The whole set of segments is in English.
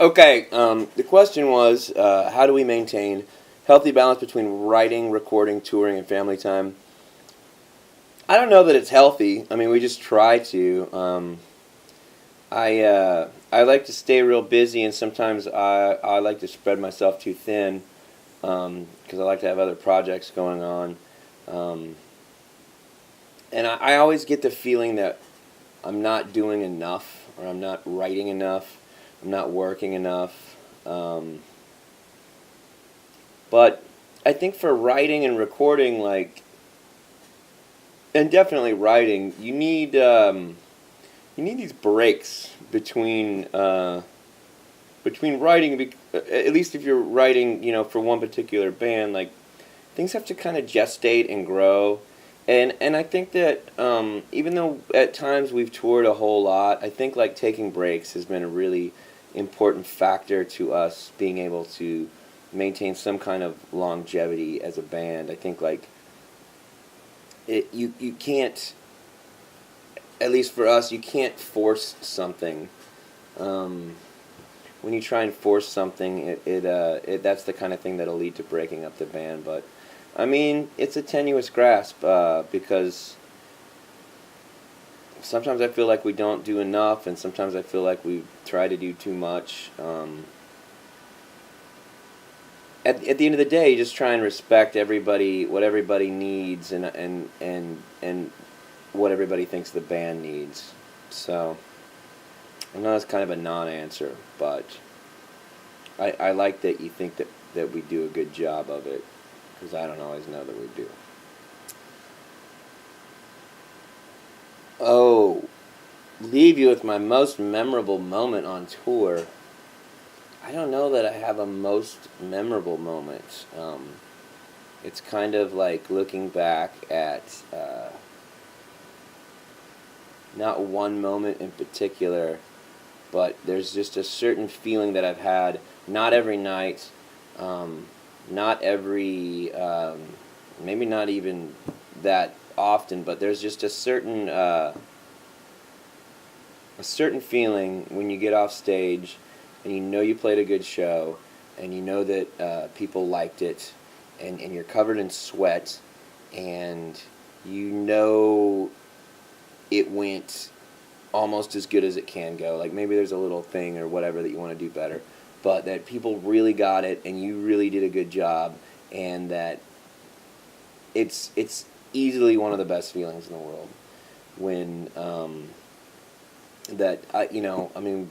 Okay, the question was, how do we maintain healthy balance between writing, recording, touring, and family time? I don't know that it's healthy. I mean, we just try to. I like to stay real busy, and sometimes I like to spread myself too thin because I like to have other projects going on. Um, and I always get the feeling that I'm not doing enough, or I'm not writing enough, I'm not working enough. Um, but I think for writing and recording, and definitely writing, you need these breaks between writing. At least if you're writing, for one particular band, like things have to kind of gestate and grow. And I think that even though at times we've toured a whole lot, I think like taking breaks has been a really important factor to us being able to maintain some kind of longevity as a band. I think like you can't, at least for us, you can't force something. Um, when you try and force something, that's the kind of thing that'll lead to breaking up the band. But I mean, it's a tenuous grasp because sometimes I feel like we don't do enough, and sometimes I feel like we try to do too much. At the end of the day, you just try and respect everybody, what everybody needs, and what everybody thinks the band needs. So I know that's kind of a non-answer, but I like that you think that we do a good job of it, because I don't always know that we do. Oh, leave you with my most memorable moment on tour. I don't know that I have a most memorable moment. It's kind of like looking back at not one moment in particular, but there's just a certain feeling that I've had, not every night, um, not every, maybe not even that often, but there's just a certain feeling when you get off stage and you know you played a good show and you know that people liked it, and you're covered in sweat, and you know it went almost as good as it can go. Like maybe there's a little thing or whatever that you want to do better, but that people really got it and you really did a good job, and that it's easily one of the best feelings in the world when that I mean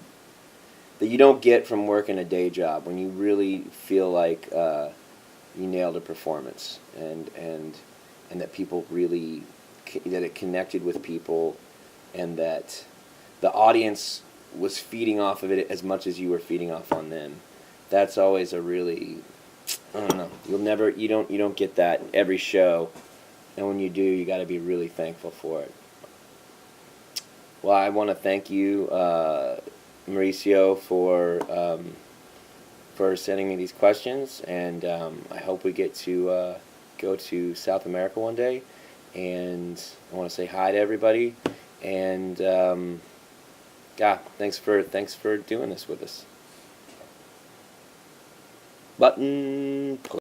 that you don't get from working a day job, when you really feel like you nailed a performance, and that people really that it connected with people, and that the audience was feeding off of it as much as you were feeding off on them. That's always a really, I don't know. You don't get that every show, and when you do, you got to be really thankful for it. Well, I want to thank you, Mauricio, for sending me these questions, and I hope we get to go to South America one day. And I want to say hi to everybody, and yeah, thanks for doing this with us. Button.